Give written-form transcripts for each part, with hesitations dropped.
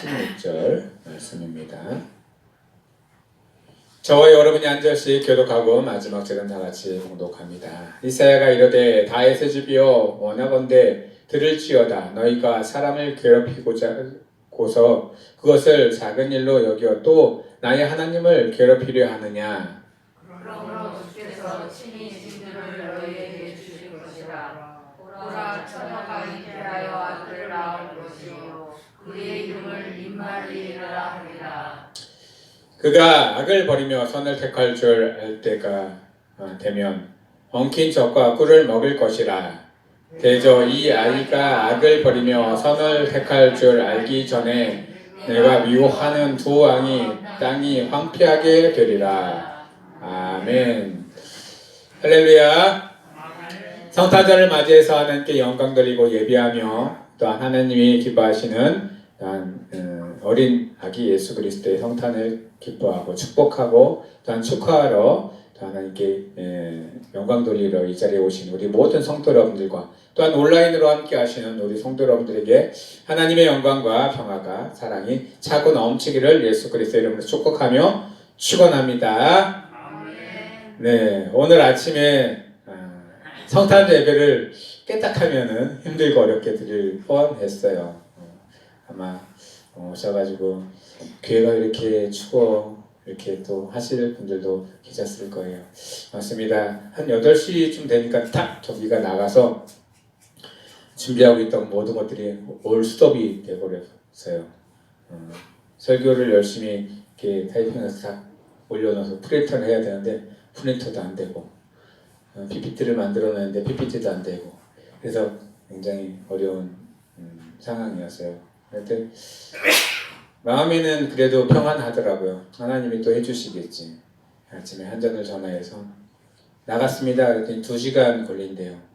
16절 말씀입니다. 저와 여러분이 한 절씩 교독하고 마지막 절은 다 같이 봉독합니다. 이사야가 이르되 다윗의 집이여 원하건대 들을지어다. 너희가 사람을 괴롭히고서 그것을 작은 일로 여겨 또 나의 하나님을 괴롭히려 하느냐. 그러므로 주께서 친히 진주를 너희에게 주실 것이라. 보라, 처녀가 잉태하여 아들을 낳을 것이요 그의 이름을 임마누엘이라 하리라. 그가 악을 버리며 선을 택할 줄 알 때가 되면 엉킨 젖과 꿀을 먹을 것이라. 대저 이 아이가 악을 버리며 선을 택할 줄 알기 전에 내가 미워하는 두 왕이 땅이 황폐하게 되리라. 아멘. 할렐루야. 성탄절을 맞이해서 하나님께 영광 돌리고 예배하며 또한 하나님이 기뻐하시는 어린 아기 예수 그리스도의 성탄을 기뻐하고 축복하고 또한 축하하러 또 하나님께 영광 돌리러 이 자리에 오신 우리 모든 성도 여러분들과 또한 온라인으로 함께 하시는 우리 성도 여러분들에게 하나님의 영광과 평화가 사랑이 차고 넘치기를 예수 그리스도의 이름으로 축복하며 축원합니다. 네, 오늘 아침에 성탄절 예배를 깨딱하면은 힘들고 어렵게 드릴 뻔했어요. 아마 오셔가지고 교회가 이렇게 추워 이렇게 또 하실 분들도 계셨을 거예요. 맞습니다. 한 8시쯤 되니까 탁 전기가 나가서 준비하고 있던 모든 것들이 올 스톱이 돼버렸어요. 설교를 열심히 이렇게 타이핑해서 딱 올려놔서 프린터를 해야 되는데 프린터도 안 되고 PPT를 만들어내는데 PPT도 안 되고 그래서 굉장히 어려운 상황이었어요. 그런데 마음에는 그래도 평안하더라고요. 하나님이 또 해주시겠지. 아침에 한 잔을 전화해서 나갔습니다. 그랬더니 2시간 걸린대요.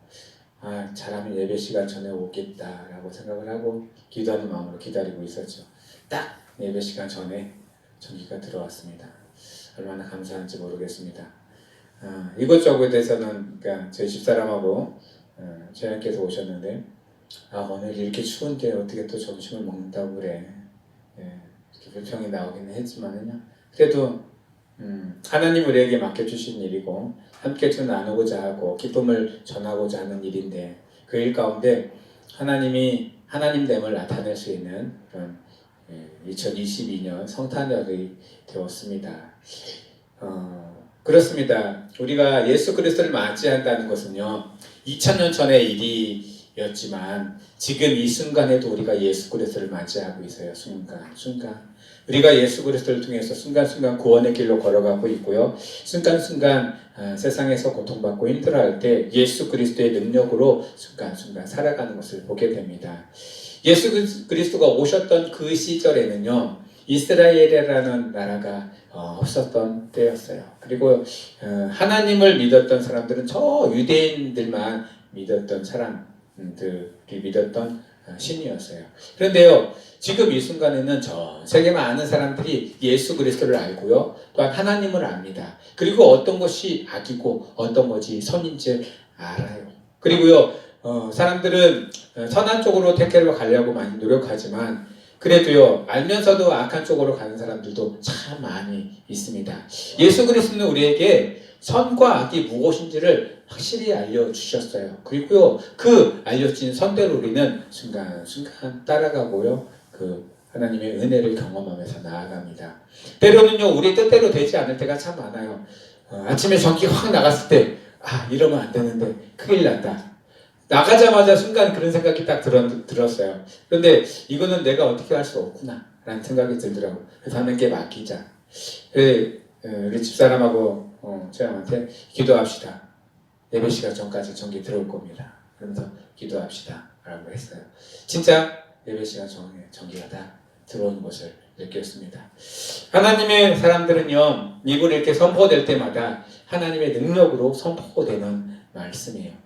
잘하면 예배 시간 전에 오겠다라고 생각을 하고 기도하는 마음으로 기다리고 있었죠. 딱 예배 시간 전에 전기가 들어왔습니다. 얼마나 감사한지 모르겠습니다. 이것저것에서는 그러니까 저희 집사람하고 저희께서 오셨는데 오늘 이렇게 추운데 어떻게 또 점심을 먹는다고 그래. 이렇게 불평이 나오기는 했지만은요. 그래도 하나님 우리에게 맡겨주신 일이고 함께 좀 나누고자 하고 기쁨을 전하고자 하는 일인데 그 일 가운데 하나님이 하나님됨을 나타낼 수 있는 그런 2022년 성탄절이 되었습니다. 그렇습니다. 우리가 예수 그리스도를 맞이한다는 것은요 2000년 전의 일이었지만 지금 이 순간에도 우리가 예수 그리스도를 맞이하고 있어요. 순간 우리가 예수 그리스도를 통해서 순간순간 구원의 길로 걸어가고 있고요. 순간순간 세상에서 고통받고 힘들어할 때 예수 그리스도의 능력으로 순간순간 살아가는 것을 보게 됩니다. 예수 그리스도가 오셨던 그 시절에는요. 이스라엘이라는 나라가 없었던 때였어요. 그리고 하나님을 믿었던 사람들은 저 유대인들만 믿었던 사람들이 믿었던 신이었어요. 그런데요, 지금 이 순간에는 전 세계 많은 사람들이 예수 그리스도를 알고요, 또한 하나님을 압니다. 그리고 어떤 것이 악이고 어떤 것이 선인지 알아요. 그리고요, 사람들은 선한 쪽으로 택해로 가려고 많이 노력하지만 그래도요 알면서도 악한 쪽으로 가는 사람들도 참 많이 있습니다. 예수 그리스도는 우리에게 선과 악이 무엇인지를 확실히 알려주셨어요. 그리고요 그 알려진 선대로 우리는 순간순간 따라가고요 그 하나님의 은혜를 경험하면서 나아갑니다. 때로는요 우리 뜻대로 되지 않을 때가 참 많아요. 아침에 전기 확 나갔을 때 이러면 안 되는데 큰일 났다. 나가자마자 순간 그런 생각이 딱 들었어요. 그런데 이거는 내가 어떻게 할 수 없구나 라는 생각이 들더라고요. 그래서 하나님께 맡기자. 우리 집사람하고 저한테 기도합시다. 예배 시간 전까지 전기 들어올 겁니다. 그러면서 기도합시다 라고 했어요. 진짜 예배 시간 전에 전기가 다 들어오는 것을 느꼈습니다. 하나님의 사람들은요 입을 이렇게 선포될 때마다 하나님의 능력으로 선포되는 말씀이에요.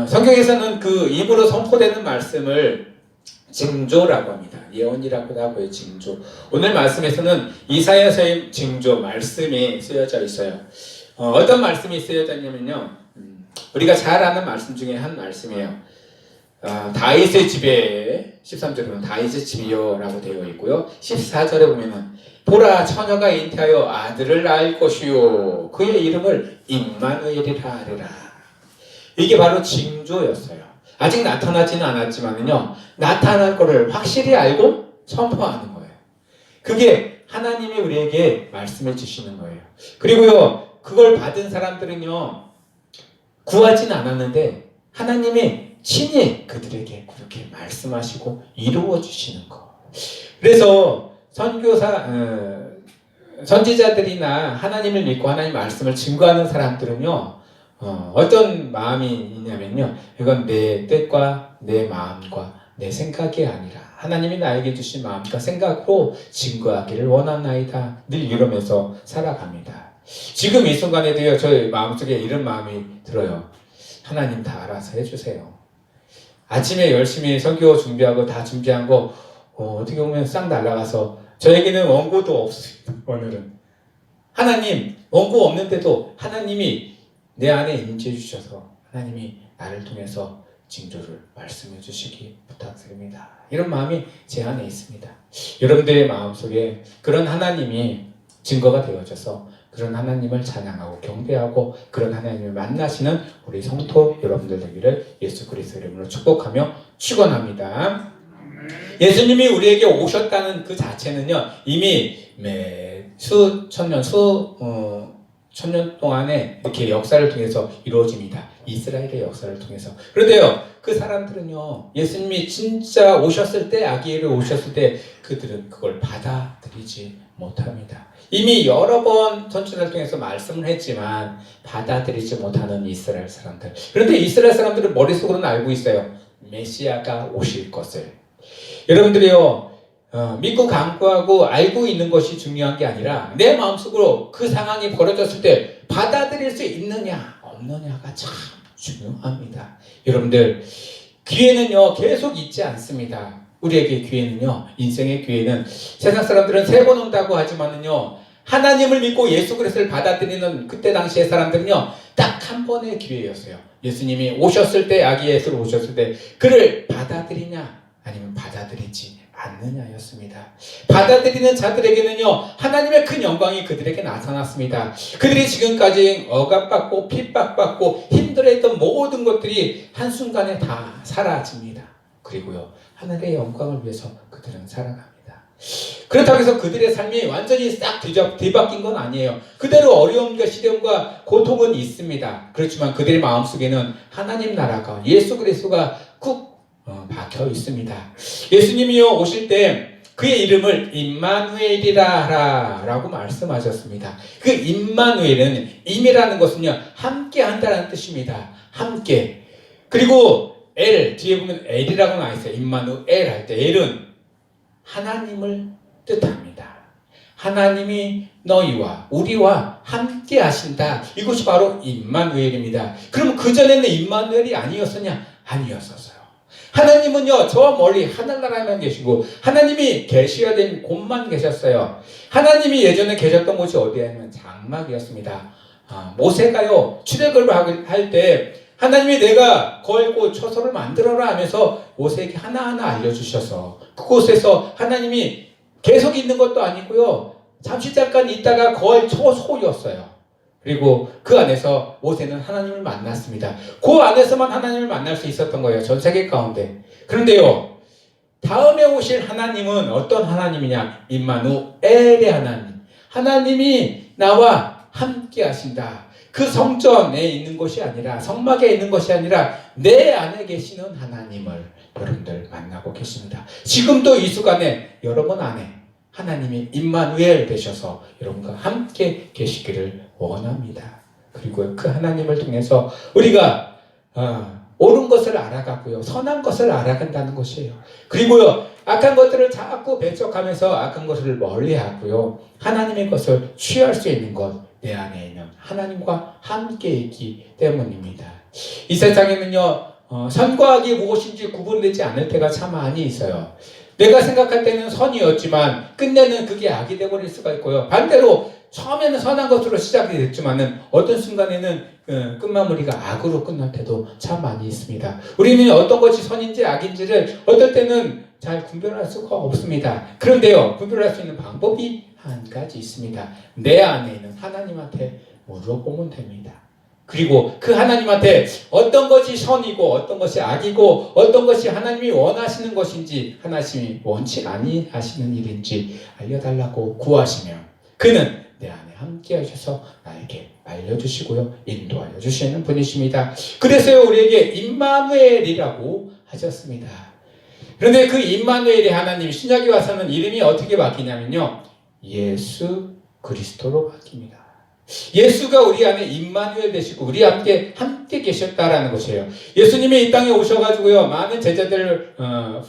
성경에서는 그 입으로 선포되는 말씀을 징조라고 합니다. 예언이라고도 하고요. 징조. 오늘 말씀에서는 이사야서의 징조 말씀이 쓰여져 있어요. 어떤 말씀이 쓰여져 있냐면요. 우리가 잘 아는 말씀 중에 한 말씀이에요. 다윗의 집에 13절에 보면 다윗의 집이요 라고 되어 있고요. 14절에 보면은 보라 처녀가 잉태하여 아들을 낳을 것이요 그의 이름을 임마누엘이라 하리라. 이게 바로 징조였어요. 아직 나타나지는 않았지만은요, 나타날 거를 확실히 알고 선포하는 거예요. 그게 하나님이 우리에게 말씀해 주시는 거예요. 그리고요, 그걸 받은 사람들은요, 구하진 않았는데 하나님이 친히 그들에게 그렇게 말씀하시고 이루어 주시는 거. 그래서 선지자들이나 하나님을 믿고 하나님 말씀을 증거하는 사람들은요, 어떤 마음이 있냐면요, 이건 내 뜻과 내 마음과 내 생각이 아니라 하나님이 나에게 주신 마음과 생각으로 증거하기를 원하나이다. 늘 이러면서 살아갑니다. 지금 이 순간에도요, 저의 마음속에 이런 마음이 들어요. 하나님 다 알아서 해주세요. 아침에 열심히 설교 준비하고 다 준비한 거 어떻게 보면 싹 날아가서 저에게는 원고도 없습니다. 오늘은 하나님 원고 없는데도 하나님이 내 안에 임재해 주셔서 하나님이 나를 통해서 징조를 말씀해 주시기 부탁드립니다. 이런 마음이 제 안에 있습니다. 여러분들의 마음속에 그런 하나님이 증거가 되어져서 그런 하나님을 찬양하고 경배하고 그런 하나님을 만나시는 우리 성도 여러분들 되기를 예수 그리스도의 이름으로 축복하며 축원합니다. 예수님이 우리에게 오셨다는 그 자체는요, 이미 천년 동안에 이렇게 역사를 통해서 이루어집니다. 이스라엘의 역사를 통해서. 그런데요, 그 사람들은요, 예수님이 진짜 오셨을 때, 아기를 오셨을 때 그들은 그걸 받아들이지 못합니다. 이미 여러 번 선지자를 통해서 말씀을 했지만 받아들이지 못하는 이스라엘 사람들. 그런데 이스라엘 사람들은 머릿속으로는 알고 있어요. 메시아가 오실 것을. 여러분들이요, 믿고 간구하고 알고 있는 것이 중요한 게 아니라 내 마음속으로 그 상황이 벌어졌을 때 받아들일 수 있느냐 없느냐가 참 중요합니다. 여러분들, 기회는요 계속 있지 않습니다. 우리에게 기회는요, 인생의 기회는, 세상 사람들은 3번 온다고 하지만은요, 하나님을 믿고 예수 그리스도를 받아들이는 그때 당시의 사람들은요 딱 한 번의 기회였어요. 예수님이 오셨을 때, 아기 예수로 오셨을 때 그를 받아들이냐 아니면 받아들이지 않느냐였습니다. 받아들이는 자들에게는요 하나님의 큰 영광이 그들에게 나타났습니다. 그들이 지금까지 억압받고 핍박받고 힘들어했던 모든 것들이 한순간에 다 사라집니다. 그리고요 하늘의 영광을 위해서 그들은 살아갑니다. 그렇다고 해서 그들의 삶이 완전히 싹 뒤바뀐 건 아니에요. 그대로 어려움과 시련과 고통은 있습니다. 그렇지만 그들의 마음속에는 하나님 나라가, 예수 그리스도가 꾹 박혀 있습니다. 예수님이요 오실 때 그의 이름을 임마누엘이라 라고 말씀하셨습니다. 그 임마누엘은, 임이라는 것은요 함께 한다는 뜻입니다. 함께. 그리고 엘, 뒤에 보면 엘이라고 나와 있어요. 임마누엘 할 때 엘은 하나님을 뜻합니다. 하나님이 너희와 우리와 함께 하신다. 이것이 바로 임마누엘입니다. 그럼 그전에는 임마누엘이 아니었었냐? 아니었었어요. 하나님은요 저 멀리 하늘나라에만 계시고 하나님이 계셔야 되는 곳만 계셨어요. 하나님이 예전에 계셨던 곳이 어디냐면 장막이었습니다. 모세가요 출애굽을 할 때 하나님이 내가 거액고 처소를 만들어라 하면서 모세에게 하나하나 알려주셔서 그곳에서 하나님이 계속 있는 것도 아니고요 잠시 잠깐 있다가 거의 초소였어요. 그리고 그 안에서 모세는 하나님을 만났습니다. 그 안에서만 하나님을 만날 수 있었던 거예요. 전 세계 가운데. 그런데요 다음에 오실 하나님은 어떤 하나님이냐? 임마누엘의 하나님. 하나님이 나와 함께 하신다. 그 성전에 있는 것이 아니라, 성막에 있는 것이 아니라 내 안에 계시는 하나님을 여러분들 만나고 계십니다. 지금도 이 순간에 여러분 안에 하나님이 임마누엘 되셔서 여러분과 함께 계시기를 원합니다. 그리고 그 하나님을 통해서 우리가 옳은 것을 알아가고요 선한 것을 알아간다는 것이에요. 그리고요 악한 것들을 자꾸 배척하면서 악한 것을 멀리하고요 하나님의 것을 취할 수 있는 것, 내 안에 있는 하나님과 함께 있기 때문입니다. 이 세상에는요 선과 악이 무엇인지 구분되지 않을 때가 참 많이 있어요. 내가 생각할 때는 선이었지만 끝내는 그게 악이 되어버릴 수가 있고요 반대로 처음에는 선한 것으로 시작이 됐지만은 어떤 순간에는 끝마무리가 악으로 끝날 때도 참 많이 있습니다. 우리는 어떤 것이 선인지 악인지를 어떨 때는 잘 구별할 수가 없습니다. 그런데요, 구별할 수 있는 방법이 한 가지 있습니다. 내 안에 있는 하나님한테 물어보면 됩니다. 그리고 그 하나님한테 어떤 것이 선이고 어떤 것이 악이고 어떤 것이 하나님이 원하시는 것인지 하나님이 원치 아니하시는 일인지 알려달라고 구하시면 그는 내 안에 함께 하셔서 나에게 알려주시고요, 인도하여 주시는 분이십니다. 그래서요, 우리에게 임마누엘이라고 하셨습니다. 그런데 그 임마누엘이 하나님, 신약에 와서는 이름이 어떻게 바뀌냐면요, 예수 그리스도로 바뀝니다. 예수가 우리 안에 임마누엘 되시고 우리 함께 계셨다라는 것이에요. 예수님이 이 땅에 오셔가지고요, 많은 제자들을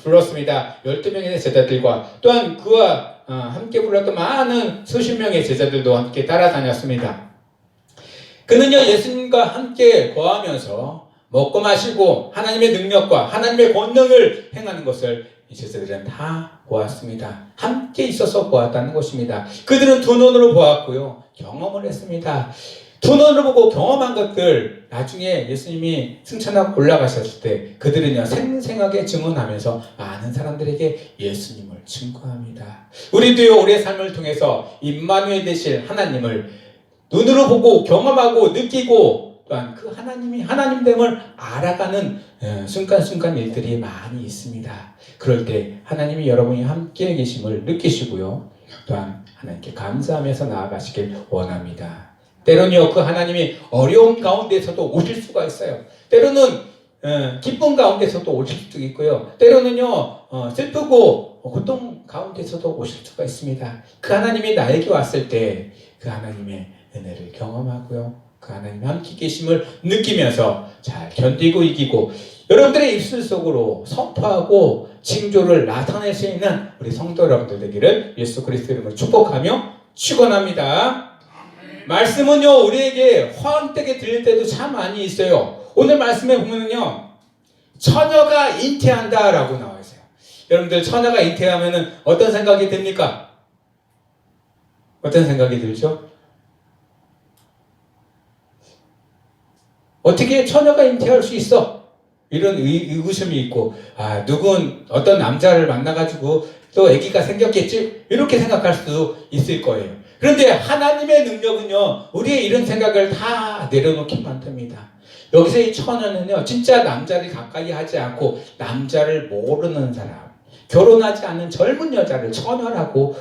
불렀습니다. 12명의 제자들과 또한 그와 함께 불렀던 많은 수십 명의 제자들도 함께 따라다녔습니다. 그는요, 예수님과 함께 거하면서 먹고 마시고 하나님의 능력과 하나님의 권능을 행하는 것을 이 제자들은 다 보았습니다. 함께 있어서 보았다는 것입니다. 그들은 두 눈으로 보았고요, 경험을 했습니다. 두 눈으로 보고 경험한 것들 나중에 예수님이 승천하고 올라가셨을 때 그들은요, 생생하게 증언하면서 많은 사람들에게 예수님을 증거합니다. 우리도요, 우리의 삶을 통해서 임마누엘 되실 하나님을 눈으로 보고 경험하고 느끼고 또한 그 하나님이 하나님됨을 알아가는 순간순간 일들이 많이 있습니다. 그럴 때 하나님이 여러분이 함께 계심을 느끼시고요, 또한 하나님께 감사하면서 나아가시길 원합니다. 때로는요, 그 하나님이 어려움 가운데서도 오실 수가 있어요. 때로는 기쁨 가운데서도 오실 수도 있고요, 때로는요 슬프고 고통 가운데서도 오실 수가 있습니다. 그 하나님이 나에게 왔을 때 그 하나님의 은혜를 경험하고요, 그 하나님 함께 계심을 느끼면서 잘 견디고 이기고 여러분들의 입술 속으로 선포하고 징조를 나타낼 수 있는 우리 성도 여러분들 되기를 예수 그리스도 이름으로 축복하며 축원합니다. 말씀은요, 우리에게 화음되게 들릴 때도 참 많이 있어요. 오늘 말씀에 보면은요, 처녀가 잉태한다 라고 나와 있어요. 여러분들, 처녀가 잉태하면은 어떤 생각이 듭니까? 어떤 생각이 들죠? 어떻게 처녀가 잉태할 수 있어? 이런 의구심이 있고, 누군 어떤 남자를 만나가지고 또 아기가 생겼겠지? 이렇게 생각할 수도 있을 거예요. 그런데 하나님의 능력은요, 우리의 이런 생각을 다 내려놓게 만듭니다. 여기서 이 처녀는요, 진짜 남자를 가까이 하지 않고 남자를 모르는 사람, 결혼하지 않은 젊은 여자를 처녀라고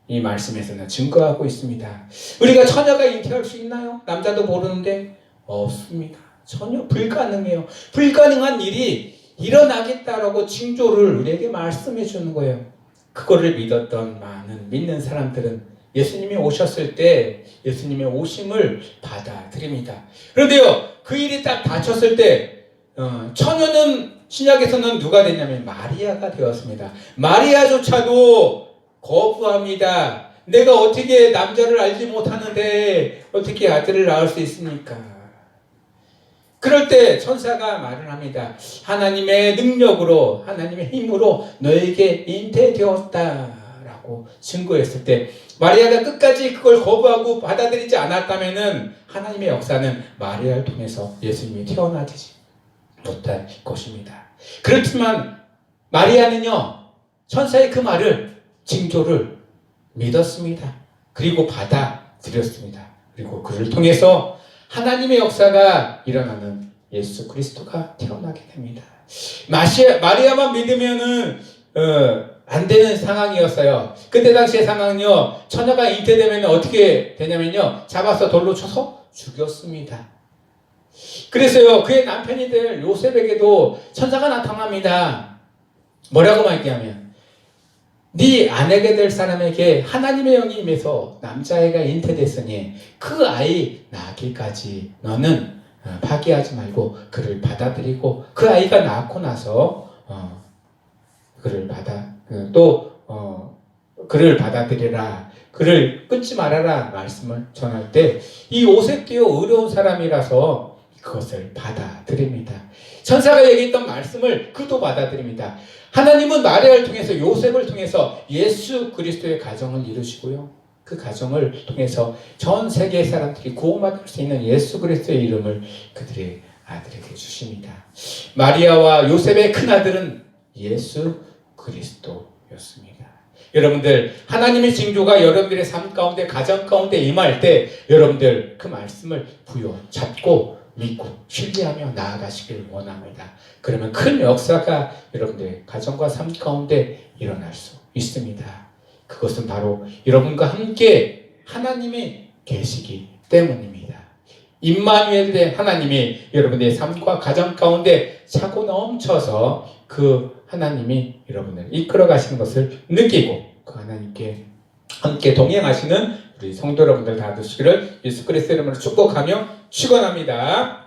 이 말씀에서는 증거하고 있습니다. 우리가 처녀가 잉태할 수 있나요? 남자도 모르는데 없습니다. 전혀 불가능해요. 불가능한 일이 일어나겠다라고 징조를 우리에게 말씀해 주는 거예요. 그거를 믿었던 많은 믿는 사람들은 예수님이 오셨을 때 예수님의 오심을 받아들입니다. 그런데요, 그 일이 딱 닥쳤을 때 처녀는 신약에서는 누가 됐냐면 마리아가 되었습니다. 마리아조차도 거부합니다. 내가 어떻게 남자를 알지 못하는데 어떻게 아들을 낳을 수 있습니까? 그럴 때 천사가 말을 합니다. 하나님의 능력으로, 하나님의 힘으로 너에게 잉태되었다라고 증거했을 때 마리아가 끝까지 그걸 거부하고 받아들이지 않았다면은 하나님의 역사는 마리아를 통해서 예수님이 태어나지 못할 것입니다. 그렇지만 마리아는요, 천사의 그 말을, 징조를 믿었습니다. 그리고 받아들였습니다. 그리고 그를 통해서 하나님의 역사가 일어나는 예수 그리스도가 태어나게 됩니다. 마리아만 믿으면은 안 되는 상황이었어요. 그때 당시의 상황은요, 처녀가 잉태되면 어떻게 되냐면요, 잡아서 돌로 쳐서 죽였습니다. 그래서요, 그의 남편이 될 요셉에게도 천사가 나타납니다. 뭐라고 말하냐면, 네 아내가 될 사람에게 하나님의 영이 임해서 남자아이가 잉태됐으니 그 아이 낳기까지 너는 파기하지 말고 그를 받아들이고 그 아이가 낳고 나서 그를 그를 받아들이라, 그를 끊지 말아라 말씀을 전할 때 이 요셉도요, 의로운 사람이라서 그것을 받아들입니다. 천사가 얘기했던 말씀을 그도 받아들입니다. 하나님은 마리아를 통해서, 요셉을 통해서 예수 그리스도의 가정을 이루시고요, 그 가정을 통해서 전 세계 사람들이 구원받을 수 있는 예수 그리스도의 이름을 그들의 아들에게 주십니다. 마리아와 요셉의 큰아들은 예수 그리스도였습니다. 여러분들, 하나님의 징조가 여러분들의 삶 가운데, 가정 가운데 임할 때 여러분들 그 말씀을 부여잡고 믿고 신뢰하며 나아가시길 원합니다. 그러면 큰 역사가 여러분들의 가정과 삶 가운데 일어날 수 있습니다. 그것은 바로 여러분과 함께 하나님이 계시기 때문입니다. 임마누엘 된 하나님이 여러분의 삶과 가정 가운데 차고 넘쳐서 그 하나님이 여러분을 이끌어 가시는 것을 느끼고 그 하나님께 함께 동행하시는 우리 성도 여러분들 다 되시기를 예수 그리스도 이름으로 축복하며 축원합니다.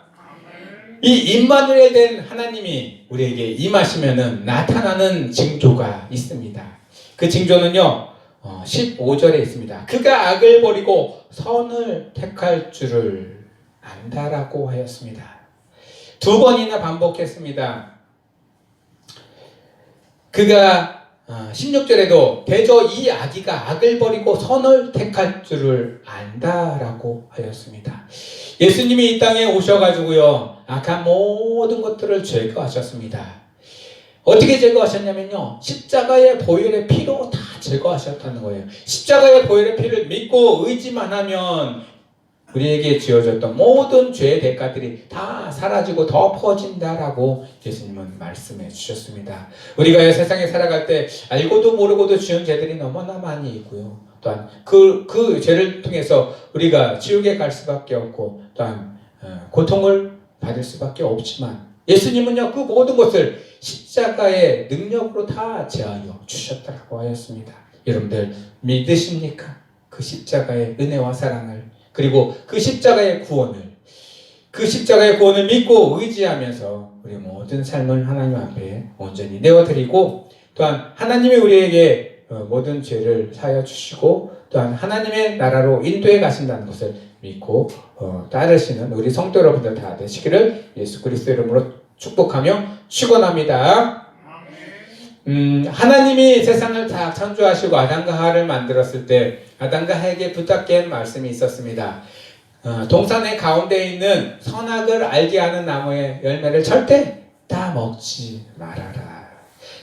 이 임마누엘 된 하나님이 우리에게 임하시면은 나타나는 징조가 있습니다. 그 징조는요 15절에 있습니다. 그가 악을 버리고 선을 택할 줄을 안다라고 하였습니다. 두 번이나 반복했습니다. 그가 16절에도 대저 이 아기가 악을 버리고 선을 택할 줄을 안다라고 하였습니다. 예수님이 이 땅에 오셔가지고요 악한 모든 것들을 제거하셨습니다. 어떻게 제거하셨냐면요 십자가의 보혈의 피로 다 제거하셨다는 거예요. 십자가의 보혈의 피를 믿고 의지만 하면 우리에게 지어졌던 모든 죄의 대가들이 다 사라지고 덮어진다라고 예수님은 말씀해 주셨습니다. 우리가 이 세상에 살아갈 때 알고도 모르고도 지은 죄들이 너무나 많이 있고요. 또한 그 죄를 통해서 우리가 지옥에 갈 수밖에 없고 또한 고통을 받을 수밖에 없지만 예수님은요 그 모든 것을 십자가의 능력으로 다 제하여 주셨다고 하였습니다. 여러분들 믿으십니까? 그 십자가의 은혜와 사랑을, 그리고 그 십자가의 구원을 믿고 의지하면서 우리 모든 삶을 하나님 앞에 온전히 내어드리고 또한 하나님이 우리에게 모든 죄를 사하여 주시고 또한 하나님의 나라로 인도해 가신다는 것을 믿고 따르시는 우리 성도 여러분들 다 되시기를 예수 그리스도 이름으로 축복하며 축원합니다. 하나님이 세상을 다 창조하시고 아담과 하와를 만들었을 때 아담과 하에게 부탁한 말씀이 있었습니다. 동산의 가운데 있는 선악을 알게 하는 나무의 열매를 절대 다 먹지 말아라.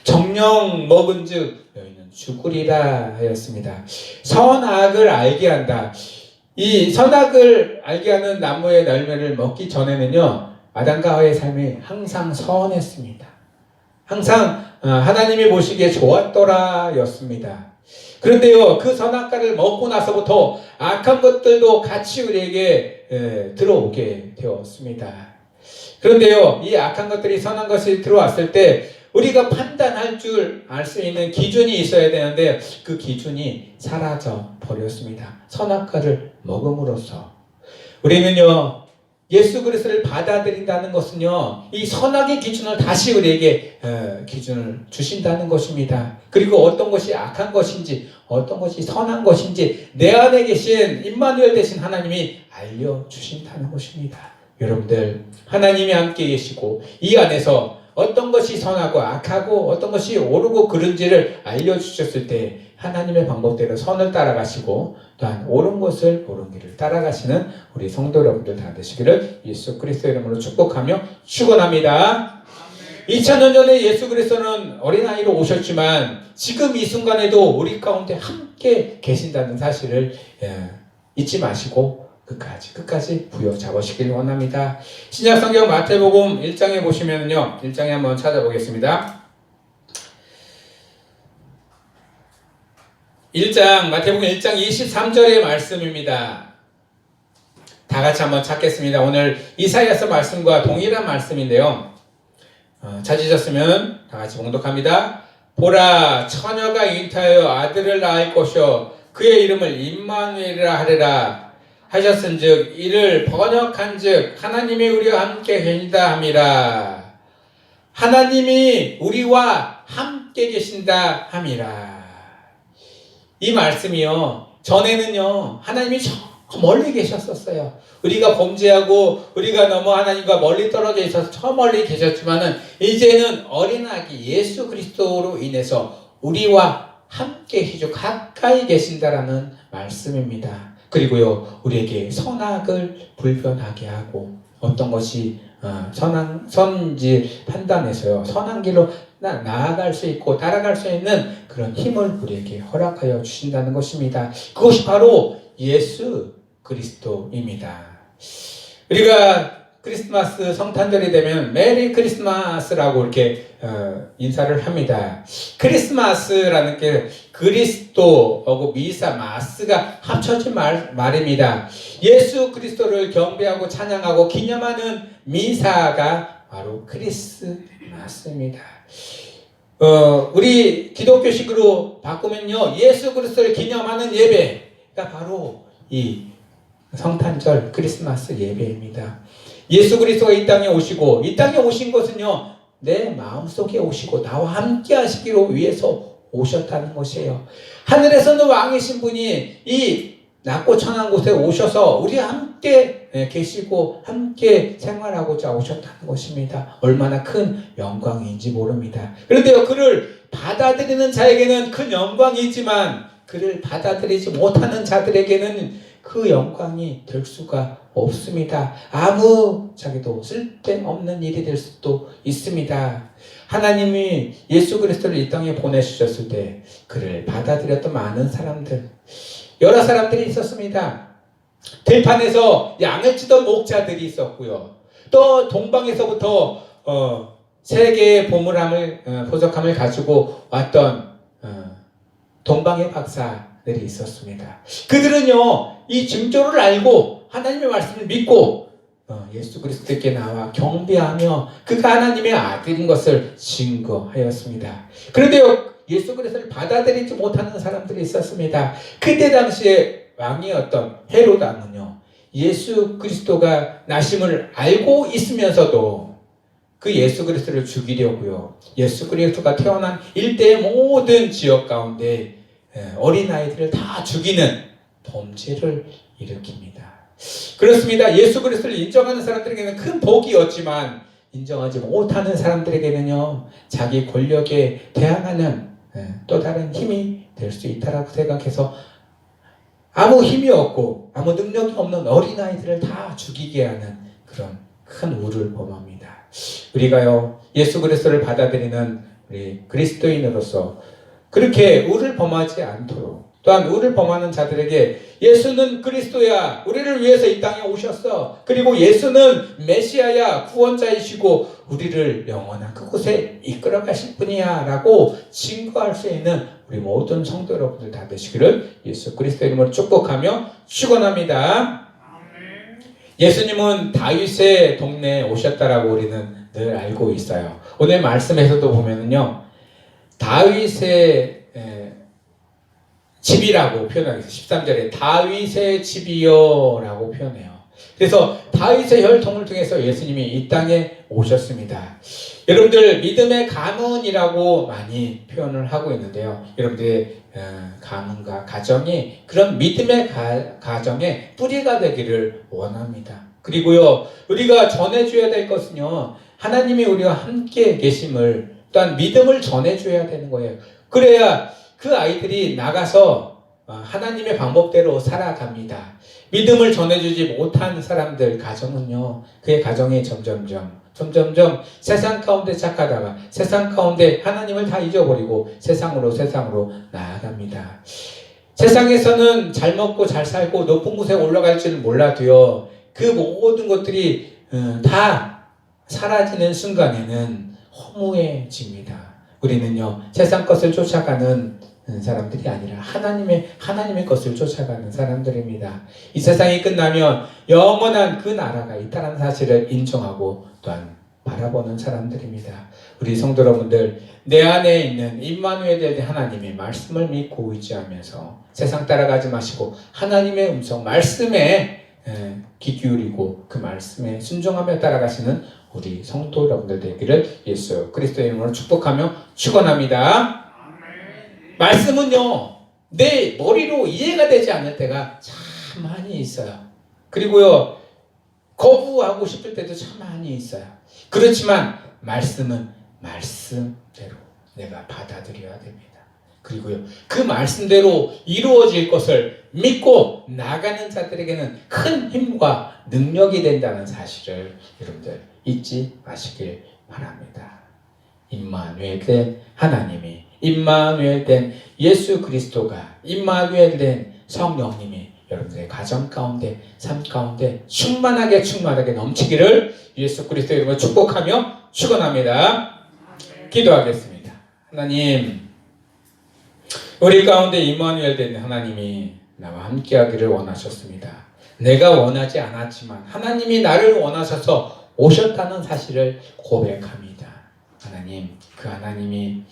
정령 먹은즉 너희는 죽으리라 하였습니다. 선악을 알게 한다. 이 선악을 알게 하는 나무의 열매를 먹기 전에는요 아담과 하와의 삶이 항상 선했습니다. 항상 하나님이 보시기에 좋았더라 였습니다. 그런데요 그 선악과를 먹고 나서부터 악한 것들도 같이 우리에게 들어오게 되었습니다. 그런데요 이 악한 것들이 선한 것이 들어왔을 때 우리가 판단할 줄 알 수 있는 기준이 있어야 되는데 그 기준이 사라져 버렸습니다. 선악과를 먹음으로써 우리는요 예수 그리스도를 받아들인다는 것은요 이 선악의 기준을 다시 우리에게 기준을 주신다는 것입니다. 그리고 어떤 것이 악한 것인지 어떤 것이 선한 것인지 내 안에 계신 임마누엘 되신 하나님이 알려주신다는 것입니다. 여러분들 하나님이 함께 계시고 이 안에서 어떤 것이 선하고 악하고 어떤 것이 옳고 그른지를 알려주셨을 때 하나님의 방법대로 선을 따라가시고 또한 옳은 것을 옳은 길을 따라가시는 우리 성도 여러분들 다 되시기를 예수 그리스도 이름으로 축복하며 축원합니다. 2000년 전에 예수 그리스도는 어린아이로 오셨지만 지금 이 순간에도 우리 가운데 함께 계신다는 사실을 잊지 마시고 끝까지 부여잡으시길 원합니다. 신약성경 마태복음 1장에 보시면요 1장에 한번 찾아보겠습니다. 마태복음 1장 23절의 말씀입니다. 다 같이 한번 찾겠습니다. 오늘 이사야서 말씀과 동일한 말씀인데요. 찾으셨으면 다 같이 봉독합니다. 보라, 처녀가 잉태하여 아들을 낳을 것이요 그의 이름을 임마누엘이라 하리라 하셨은즉 이를 번역한즉 하나님이 우리와 함께 계신다 함이라. 하나님이 우리와 함께 계신다 함이라. 이 말씀이요 전에는요 하나님이 저 멀리 계셨었어요. 우리가 범죄하고 우리가 너무 하나님과 멀리 떨어져 있어서 저 멀리 계셨지만은 이제는 어린아기 예수 그리스도로 인해서 우리와 함께 해주 가까이 계신다라는 말씀입니다. 그리고요, 우리에게 선악을 불변하게 하고 어떤 것이 선인지 판단해서요, 선한 길로 나아갈 수 있고 따라갈 수 있는 그런 힘을 우리에게 허락하여 주신다는 것입니다. 그것이 바로 예수 그리스도입니다. 우리가 크리스마스 성탄절이 되면 메리 크리스마스라고 이렇게 인사를 합니다. 크리스마스라는 게 그리스도하고 미사 마스가 합쳐진 말입니다. 예수 그리스도를 경배하고 찬양하고 기념하는 미사가 바로 크리스마스입니다. 우리 기독교식으로 바꾸면요, 예수 그리스도를 기념하는 예배가 바로 이 성탄절 크리스마스 예배입니다. 예수 그리스도가 이 땅에 오시고, 이 땅에 오신 것은요, 내 마음속에 오시고 나와 함께 하시기로 위해서 오셨다는 것이에요. 하늘에서는 왕이신 분이 이 낮고 천한 곳에 오셔서 우리와 함께 계시고 함께 생활하고자 오셨다는 것입니다. 얼마나 큰 영광인지 모릅니다. 그런데요, 그를 받아들이는 자에게는 큰 영광이지만 그를 받아들이지 못하는 자들에게는 그 영광이 될 수가 없습니다. 아무 자기도 쓸데없는 일이 될 수도 있습니다. 하나님이 예수 그리스도를 이 땅에 보내주셨을 때 그를 받아들였던 많은 사람들, 여러 사람들이 있었습니다. 들판에서 양을 치던 목자들이 있었고요. 또 동방에서부터 세계의 보석함을 가지고 왔던 동방의 박사들이 있었습니다. 그들은요, 이 징조를 알고 하나님의 말씀을 믿고 예수 그리스도께 나와 경배하며 그가 하나님의 아들인 것을 증거하였습니다. 그런데요, 예수 그리스도를 받아들이지 못하는 사람들이 있었습니다. 그때 당시에 왕이었던 헤롯 왕은요, 예수 그리스도가 나심을 알고 있으면서도 그 예수 그리스도를 죽이려고요, 예수 그리스도가 태어난 일대의 모든 지역 가운데 어린아이들을 다 죽이는 범죄를 일으킵니다. 그렇습니다. 예수 그리스도를 인정하는 사람들에게는 큰 복이었지만 인정하지 못하는 사람들에게는요, 자기 권력에 대항하는 또 다른 힘이 될 수 있다라고 생각해서 아무 힘이 없고 아무 능력이 없는 어린아이들을 다 죽이게 하는 그런 큰 우를 범합니다. 우리가요, 예수 그리스도를 받아들이는 우리 그리스도인으로서 그렇게 우를 범하지 않도록, 또한 우를 범하는 자들에게 예수는 그리스도야, 우리를 위해서 이 땅에 오셨어, 그리고 예수는 메시아야, 구원자이시고 우리를 영원한 그곳에 이끌어 가실 분이야 라고 증거할 수 있는 우리 모든 성도 여러분들 다 되시기를 예수 그리스도의 이름으로 축복하며 축원합니다. 예수님은 다윗의 동네에 오셨다라고 우리는 늘 알고 있어요. 오늘 말씀에서도 보면은요, 다윗의 집이라고 표현하고 있어요. 13절에 다윗의 집이요 라고 표현해요. 그래서 다윗의 혈통을 통해서 예수님이 이 땅에 오셨습니다. 여러분들, 믿음의 가문이라고 많이 표현을 하고 있는데요, 여러분들의 가문과 가정이 그런 믿음의 가정의 뿌리가 되기를 원합니다. 그리고요, 우리가 전해줘야 될 것은요, 하나님이 우리와 함께 계심을, 또한 믿음을 전해줘야 되는 거예요. 그래야 그 아이들이 나가서 하나님의 방법대로 살아갑니다. 믿음을 전해주지 못한 사람들 가정은요, 그의 가정이 점점점 세상 가운데 착하다가 세상 가운데 하나님을 다 잊어버리고 세상으로 나아갑니다. 세상에서는 잘 먹고 잘 살고 높은 곳에 올라갈 줄은 몰라도요, 그 모든 것들이 다 사라지는 순간에는 허무해집니다. 우리는요, 세상 것을 쫓아가는 사람들이 아니라 하나님의 것을 쫓아가는 사람들입니다. 이 세상이 끝나면 영원한 그 나라가 있다는 사실을 인정하고 또한 바라보는 사람들입니다. 우리 성도 여러분들, 내 안에 있는 임마누엘 하나님의 말씀을 믿고 의지하면서 세상 따라가지 마시고 하나님의 음성, 말씀에 귀 기울이고 그 말씀에 순종하며 따라가시는 우리 성도 여러분들 되기를 예수 그리스도의 이름으로 축복하며 축원합니다. 말씀은요, 내 머리로 이해가 되지 않을 때가 참 많이 있어요. 그리고요, 거부하고 싶을 때도 참 많이 있어요. 그렇지만 말씀은 말씀대로 내가 받아들여야 됩니다. 그리고요, 그 말씀대로 이루어질 것을 믿고 나가는 자들에게는 큰 힘과 능력이 된다는 사실을 여러분들 잊지 마시길 바랍니다. 임마누엘 된 하나님이, 임마누엘 된 예수 그리스도가, 임마누엘 된 성령님이 여러분들의 가정 가운데, 삶 가운데 충만하게 넘치기를 예수 그리스도 이름으로 축복하며 축원합니다. 기도하겠습니다. 하나님, 우리 가운데 임마누엘 된 하나님이 나와 함께하기를 원하셨습니다. 내가 원하지 않았지만 하나님이 나를 원하셔서 오셨다는 사실을 고백합니다. 하나님, 그 하나님이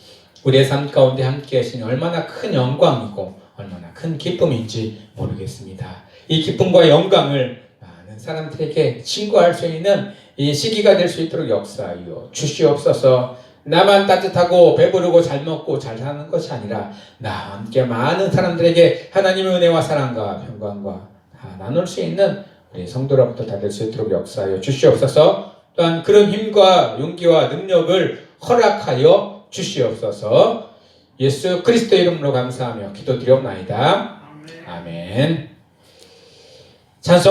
우리의 삶 가운데 함께 하시니 얼마나 큰 영광이고 얼마나 큰 기쁨인지 모르겠습니다. 이 기쁨과 영광을 많은 사람들에게 증거할 수 있는 이 시기가 될 수 있도록 역사하여 주시옵소서. 나만 따뜻하고 배부르고 잘 먹고 잘 사는 것이 아니라 나와 함께 많은 사람들에게 하나님의 은혜와 사랑과 평강과 다 나눌 수 있는 우리 성도로부터 다 될 수 있도록 역사하여 주시옵소서. 또한 그런 힘과 용기와 능력을 허락하여 주시옵소서. 예수 그리스도 이름으로 감사하며 기도드리옵나이다. 아멘. 찬송